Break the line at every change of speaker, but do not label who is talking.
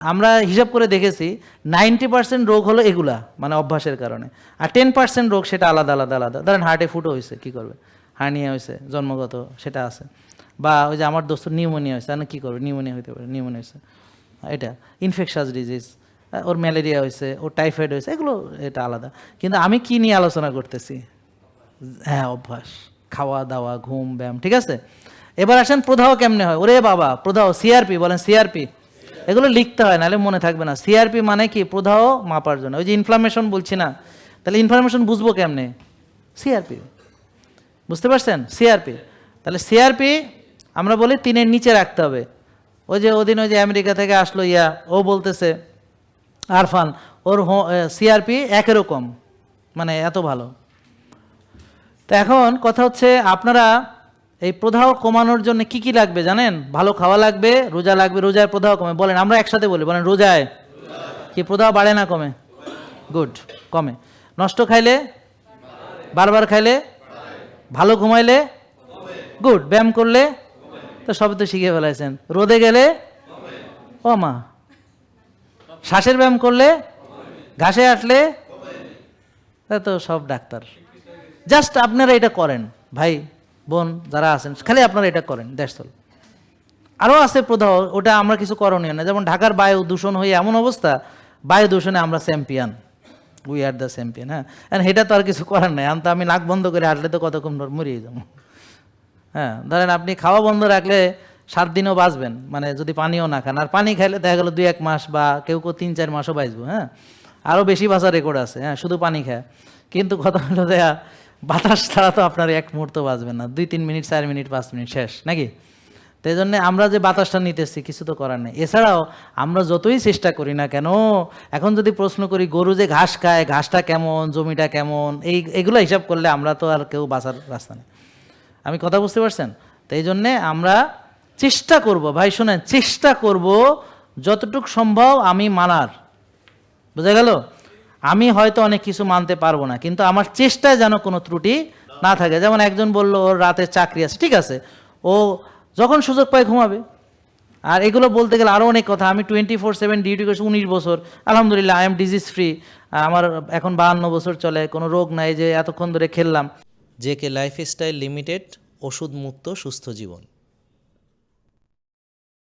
আমরা হিসাব করে দেখেছি 90% রোগ হলো এগুলা, মানে অভ্যাসের কারণে, আর 10% রোগ সেটা আলাদা আলাদা আলাদা। ধরেন হার্টে ফুটো হয়েছে, কী করবে? হার্নিয়া হয়েছে জন্মগত, সেটা আছে। বা ওই যে আমার দোস্ত নিউমোনিয়া হয়েছে, না কী করবে? নিউমোনিয়া হইতে পারে, নিউমোনিয়া হয়েছে, এটা ইনফেকশাস ডিজিজ। ওর ম্যালেরিয়া হয়েছে, ওর টাইফয়েড হয়েছে, এগুলো এটা আলাদা। কিন্তু আমি কি নিয়ে আলোচনা করতেছি? হ্যাঁ, অভ্যাস, খাওয়া দাওয়া, ঘুম, ব্যায়াম, ঠিক আছে। এবার আসেন প্রদাহ কেমনে হয়? ওরে বাবা, প্রদাহ, সিআরপি বলেন, সিআরপি, এগুলো লিখতে হয়, নাহলে মনে থাকবে না। সিআরপি মানে কি? প্রদাহ মাপার জন্য। ওই যে ইনফ্লামেশন বলছি না, তাহলে ইনফ্লামেশন বুঝবো কেমনে? সিআরপি, বুঝতে পারছেন? সিআরপি, তাহলে সিআরপি আমরা বলি 3-এর নিচে রাখতে হবে। ওই যে ওদিন ওই যে আমেরিকা থেকে আসলো ও বলতেছে আরফান, ওর সিআরপি 1 মানে এত ভালো। তো এখন কথা হচ্ছে, আপনারা এই প্রদাহ কমানোর জন্য কি কি লাগবে জানেন? ভালো খাওয়া লাগবে, রোজা লাগবে। রোজায় প্রদাহ কমে, বলেন, আমরা একসাথে বলি, বলেন রোজায় কি প্রদাহ বাড়ে না কমে? গুড, কমে। নষ্ট খাইলে, বারবার খাইলে, ভালো ঘুমাইলে, গুড। ব্যায়াম করলে, তো সব তো শিখে ফেলাইছেন। রোদে গেলে, ও মা, শ্বাসের ব্যায়াম করলে, ঘাসে আটলে, তো সব ডাক্তার। জাস্ট আপনারা এটা করেন, ভাই বোন যারা আছেন, খালি আপনারা এটা করেন, দ্যাটস অল। আরও আছে প্রদাহ, ওটা আমরা কিছু করণীয় না। যেমন ঢাকার বায়ু দূষণ হয়ে এমন অবস্থা, বায়ু দূষণে আমরা champion, we are the champion. হ্যাঁ, এটা তো আর কিছু করার নাই। তো আমি নাক বন্ধ করে হাঁটলে তো কতক্ষণ মরিয়ে যাবো। হ্যাঁ, ধরেন আপনি খাওয়া বন্ধ রাখলে 7 দিনও বাঁচবেন, মানে যদি পানিও না খান। আর পানি খাইলে দেখা গেলো 2-1 মাস, বা কেউ 3-4 মাসও বাঁচবো। হ্যাঁ, আরও বেশি বাঁচার রেকর্ড আছে। হ্যাঁ, শুধু পানি খায়। কিন্তু কথা হলো দেয়া, বাতাস ছাড়া তো আপনার 1 মুহূর্ত বাঁচবেন না। 2-3 মিনিট, 4 মিনিট, 5 মিনিট শেষ, নাকি? তো এই জন্যে আমরা যে বাতাসটা নিতেছি, কিছু তো করার নেই। এছাড়াও আমরা যতই চেষ্টা করি না কেন, এখন যদি প্রশ্ন করি গরু যে ঘাস খায়, ঘাসটা কেমন, জমিটা কেমন, এগুলো হিসাব করলে আমরা তো আর কেউ বাঁচার রাস্তা নেই। আমি কথা বুঝতে পারছেন? তো এই জন্যে আমরা চেষ্টা করব, ভাই শোনেন, চেষ্টা করব যতটুকু সম্ভব আমি মানার। বুঝা গেল? আমি হয়তো অনেক কিছু মানতে পারবো না, কিন্তু আমার চেষ্টায় যেন কোনো ত্রুটি না থাকে। যেমন একজন বলল ওর রাতের চাকরি আছে, ঠিক আছে, ও যখন সুযোগ পায় ঘুমাবে। আর এগুলো বলতে গেলে আরও অনেক কথা। আমি 24/7 ডিউটি করছি 19 বছর, আলহামদুলিল্লাহ, আই এম ডিজিজ ফ্রি। আমার এখন 52 বছর চলে, কোনো রোগ নাই যে এতক্ষণ ধরে খেললাম।
জেকে লাইফস্টাইল লিমিটেড, ওষুধ মুক্ত সুস্থ জীবন।